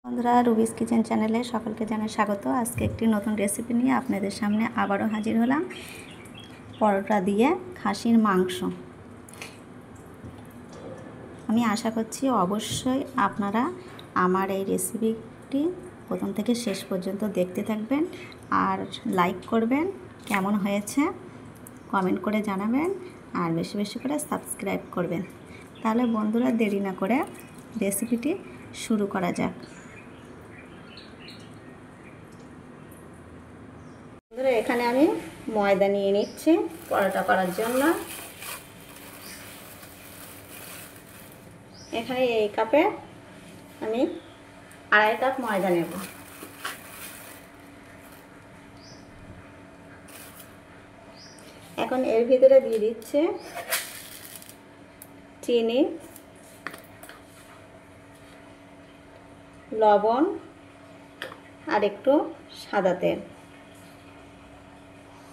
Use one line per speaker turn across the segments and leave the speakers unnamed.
বন্ধুরা, রুবিস কিচেন চ্যানেলে সকলকে জানাই স্বাগত। আজকে একটি নতুন রেসিপি নিয়ে আপনাদের সামনে আবারও হাজির হলাম। পরোটা দিয়ে খাসির মাংস। আমি আশা করছি অবশ্যই আপনারা আমার এই রেসিপিটি প্রথম থেকে শেষ পর্যন্ত দেখতে থাকবেন আর লাইক করবেন, কেমন হয়েছে কমেন্ট করে জানাবেন আর বেশি বেশি করে সাবস্ক্রাইব করবেন। তাহলে বন্ধুরা, দেরি না করে রেসিপিটি শুরু করা যাক। এখানে আমি ময়দা নিয়ে নিচ্ছি পরোটা করার জন্য। এখানে এই কাপে আমি 2.5 কাপ ময়দা নেব। এখন এর ভিতরে দিয়ে দিচ্ছি চিনি, লবণ আর একটু সাদা তেল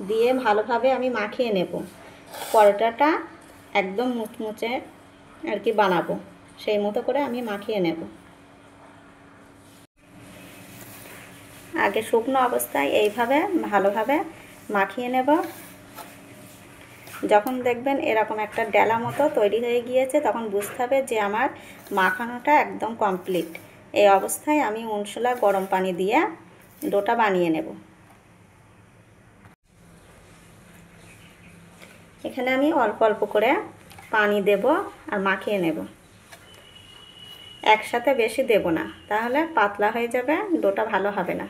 দিয়ে ভালোভাবে আমি মাখিয়ে নেব। পরোটাটা একদম মুচমুচে আর কি বানাবো, সেই মতো করে আমি মাখিয়ে নেব। আগে শুকনো অবস্থায় এইভাবে ভালোভাবে মাখিয়ে নেব। যখন দেখবেন এরকম একটা ডেলা মতো তৈরি হয়ে গিয়েছে, তখন বুঝতে হবে যে আমার মাখানোটা একদম কমপ্লিট। এই অবস্থায় আমি উনশলা গরম পানি দিয়ে ডোটা বানিয়ে নেব। এখানে আমি অল্প অল্প করে পানি দেব আর মাখিয়ে নেব। একসাথে বেশি দেব না, তাহলে পাতলা হয়ে যাবে, ডোটা ভালো হবে না।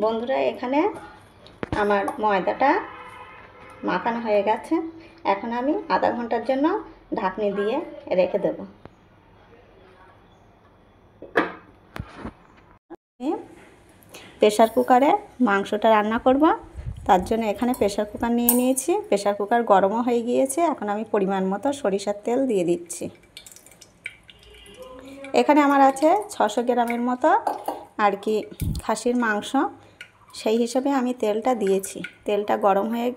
বন্ধুরা, এখানে আমার ময়দাটা মাখানো হয়ে গেছে। এখন আমি আধা ঘন্টার জন্য ঢাকনি দিয়ে রেখে দেব। প্রেসার কুকারে মাংসটা রান্না করব, তার জন্য এখানে প্রেসার কুকার নিয়ে নিয়েছি। প্রেসার কুকার গরমও হয়ে গিয়েছে। এখন আমি পরিমাণ মতো সরিষার তেল দিয়ে দিচ্ছি। এখানে আমার আছে 600 গ্রামের মতো আর কি খাসির মাংস, সেই হিসাবে আমি তেলটা দিয়েছি। তেলটা গরম হয়ে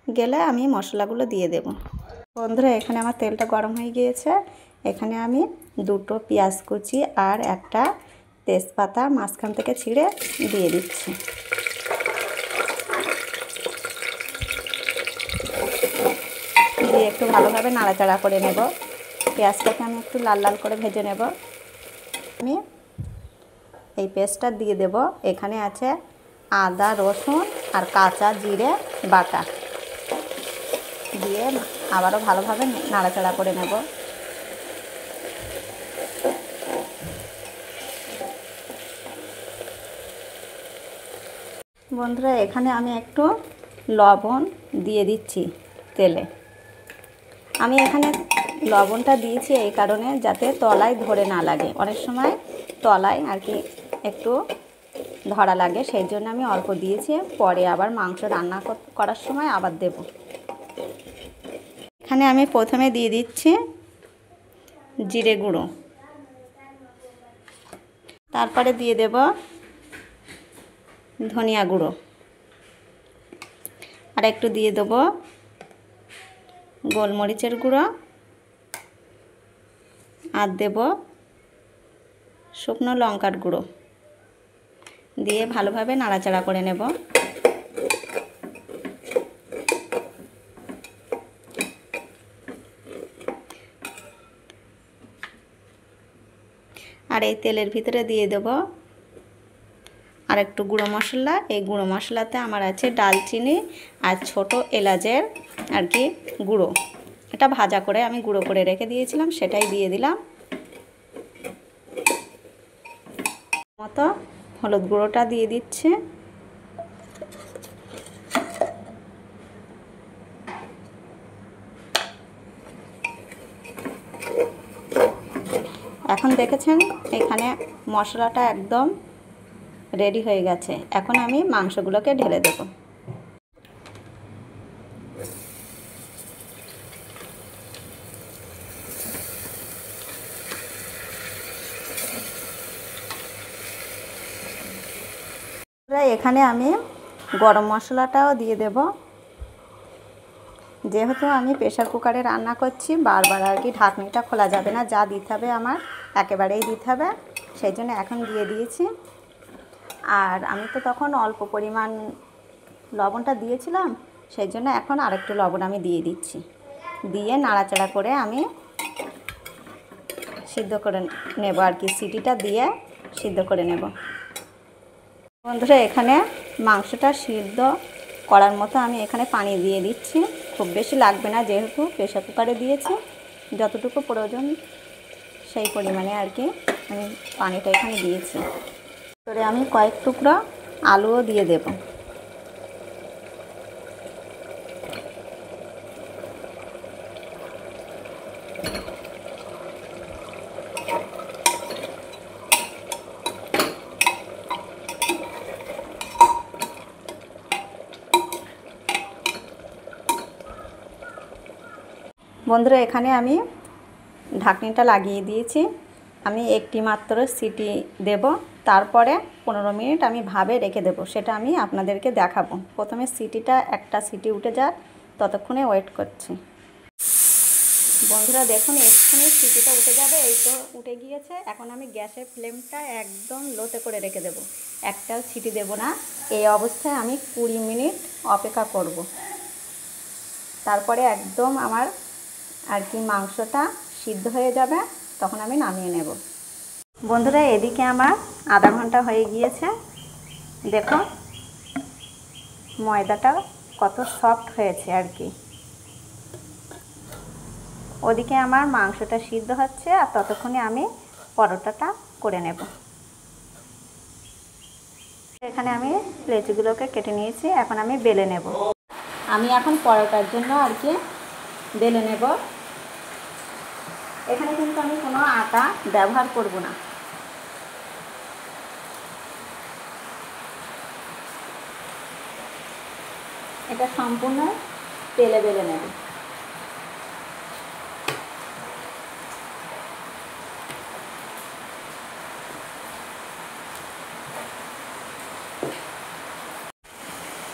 গেলে আমি মশলাগুলো দিয়ে দেব। বন্ধুরা, এখানে আমার তেলটা গরম হয়ে গিয়েছে। এখানে আমি 2টো পেঁয়াজ কুচি আর একটা তেজপাতা মাঝখান থেকে ছিঁড়ে দিয়ে দিচ্ছি। দিয়ে একটু ভালোভাবে নাড়াচাড়া করে নেব। পেঁয়াজটাকে আমি একটু লাল লাল করে ভেজে নেব। আমি এই পেস্টটা দিয়ে দেব। এখানে আছে আদা, রসুন আর কাঁচা জিরে বাটা, দিয়ে আবারও ভালোভাবে নাড়াচাড়া করে নেব। বন্ধুরা, এখানে আমি একটু লবণ দিয়ে দিচ্ছি তেলে। আমি এখানে লবণটা দিয়েছি এই কারণে যাতে তলায় ধরে না লাগে। অনেক সময় তলায় আর কি একটু ধরা লাগে, সেই জন্য আমি অল্প দিয়েছি। পরে আবার মাংস রান্না করার সময় আবার দেব। এখানে আমি প্রথমে দিয়ে দিচ্ছি জিরে গুঁড়ো, তারপরে দিয়ে দেব ধনিয়া গুঁড়ো, আর একটু দিয়ে দেব গোলমরিচের গুঁড়ো, আর দেব শুকনো লঙ্কার গুঁড়ো, দিয়ে ভালোভাবে নাড়াচাড়া করে নেব। আর এই তেলের ভিতরে দিয়ে দেব আর একটু গুঁড়ো মশলা। এই গুঁড়ো মশলাতে আমার আছে ডালচিনি আর ছোট এলাচের আর কি গুঁড়ো। এটা ভাজা করে আমি গুঁড়ো করে রেখে দিয়েছিলাম, সেটাই দিয়ে দিলাম। মতো হলুদ গুঁড়োটা দিয়ে দিচ্ছে। এখন দেখেছেন এখানে মশলাটা একদম রেডি হয়ে গেছে। এখন আমি মাংসগুলোকে ঢেলে দেব। এখানে আমি গরম মশলাটাও দিয়ে দেব। যেহেতু আমি প্রেসার কুকারে রান্না করছি, বারবার আর কি ঢাকনিটা খোলা যাবে না, যা দিতে হবে আমার একেবারেই দিতে হবে, সেই জন্য এখন দিয়ে দিয়েছি। আর আমি তো তখন অল্প পরিমাণ লবণটা দিয়েছিলাম, সেই জন্য এখন আরেকটু লবণ আমি দিয়ে দিচ্ছি। দিয়ে নাড়াচাড়া করে আমি সিদ্ধ করে নেব আর কি, সিটিটা দিয়ে সিদ্ধ করে নেব। বন্ধুরা এখানে মাংসটা সিদ্ধ করার মতো আমি এখানে পানি দিয়ে দিচ্ছি। খুব বেশি লাগবে না, যেহেতু প্রেসার কুকারে দিয়েছি, যতটুকু প্রয়োজন সেই পরিমাণে আর কি আমি পানিটা এখানে দিয়েছি। তারপরে আমি কয়েক টুকরা আলুও দিয়ে দেব। বন্ধুরা এখানে আমি ঢাকনিটা লাগিয়ে দিয়েছি। আমি একটি মাত্র সিটি দেব, তারপরে 15 মিনিট আমি ভাবে রেখে দেব, সেটা আমি আপনাদেরকে দেখাবো। প্রথমে সিটিটা একটা সিটি উঠে যাক, ততক্ষণে ওয়েট করছি। বন্ধুরা দেখুন এক্ষুনি সিটিটা উঠে যাবে, এই তো উঠে গিয়েছে। এখন আমি গ্যাসের ফ্লেমটা একদম লোতে করে রেখে দেব, একটাও সিটি দেব না। এই অবস্থায় আমি 20 মিনিট অপেক্ষা করব। তারপরে একদম আমার আর কি মাংসটা সিদ্ধ হয়ে যাবে, তখন আমি নামিয়ে নেব। বন্ধুরা এদিকে আমার আধা ঘন্টা হয়ে গিয়েছে। দেখো ময়দাটা কত সফট হয়েছে আর কি। ওদিকে আমার মাংসটা সিদ্ধ হচ্ছে, আর ততক্ষণে আমি পরোটাটা করে নেব। এখানে আমি লেচিগুলোকে কেটে নিয়েছি, এখন আমি বেলে নেব। আমি এখন পরোটার জন্য আর কি বেলে নেব। এখানে কিন্তু আমি কোনো আটা ব্যবহার করব না। এটা সম্পূর্ণ তেলে বেলে নেব।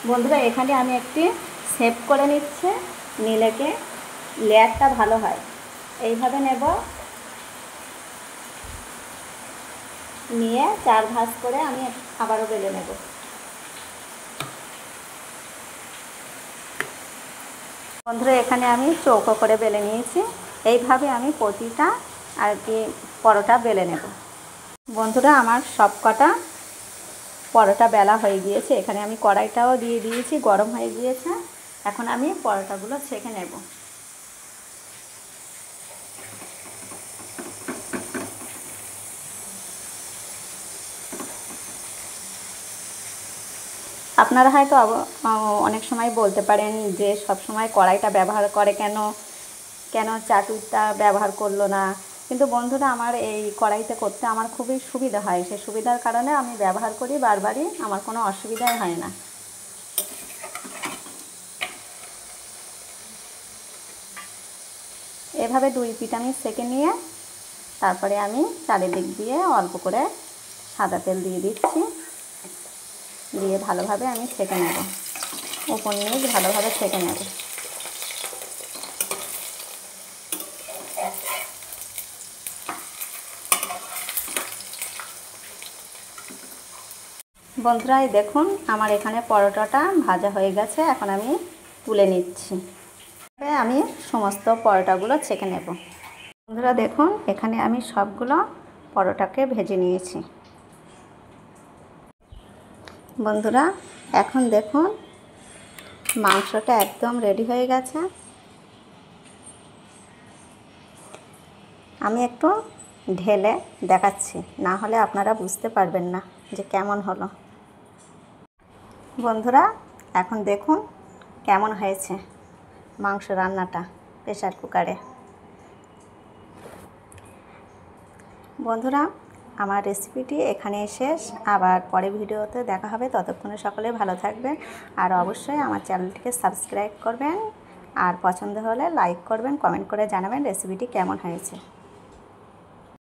বন্ধুরা এখানে আমি একটি শেপ করে নিচ্ছি, নিলেকে লেয়ারটা ভালো হয়। এইভাবে নেব, নিয়ে 4 ভাঁজ করে আমি আবারও বেলে নেব। বন্ধুরা এখানে আমি চৌকো করে বেলে নিয়েছি। এইভাবে আমি প্রতিটা আর কি পরোটা বেলে নেব। বন্ধুরা আমার সব কটা পরোটা বেলা হয়ে গিয়েছে। এখানে আমি কড়াইটাও দিয়ে দিয়েছি, গরম হয়ে গিয়েছে। এখন আমি পরোটাগুলো ছেঁকে নেব। আপনারা হয়তো অনেক সময় বলতে পারেন যে সব সময় কড়াইটা ব্যবহার করে কেন চাটুটা ব্যবহার করলো না। কিন্তু বন্ধুরা আমার এই কড়াইতে করতে আমার খুবই সুবিধা হয়, সেই সুবিধার কারণে আমি ব্যবহার করি বারবারই, আমার কোনো অসুবিধাই হয় না। এভাবে 2 পিঠ আমি সেঁকে নিয়ে তারপরে আমি চারিদিক দিয়ে অল্প করে সাদা তেল দিয়ে দিচ্ছি, দিয়ে ভালোভাবে আমি সেঁকে নেব, উপর নিচ ভালোভাবে সেঁকে নেব। বন্ধুরা দেখুন আমার এখানে পরোটাটা ভাজা হয়ে গেছে, এখন আমি তুলে নিচ্ছি। আমি সমস্ত পরোটাগুলো ছেঁকে নেব। বন্ধুরা দেখুন এখানে আমি সবগুলো পরোটাকে ভেজে নিয়েছি। বন্ধুরা এখন দেখুন মাংসটা একদম রেডি হয়ে গেছে। আমি একটু ঢেলে দেখাচ্ছি, না হলে আপনারা বুঝতে পারবেন না যে কেমন হলো। বন্ধুরা এখন দেখুন কেমন হয়েছে মাংস রান্নাটা প্রেসার কুকারে। বন্ধুরা আমার রেসিপিটি এখানেই শেষ, আবার পরে ভিডিওতে দেখা হবে। ততক্ষণে সকলে ভালো থাকবেন, আর অবশ্যই আমার চ্যানেলটিকে সাবস্ক্রাইব করবেন, আর পছন্দ হলে লাইক করবেন, কমেন্ট করে জানাবেন রেসিপিটি কেমন হয়েছে।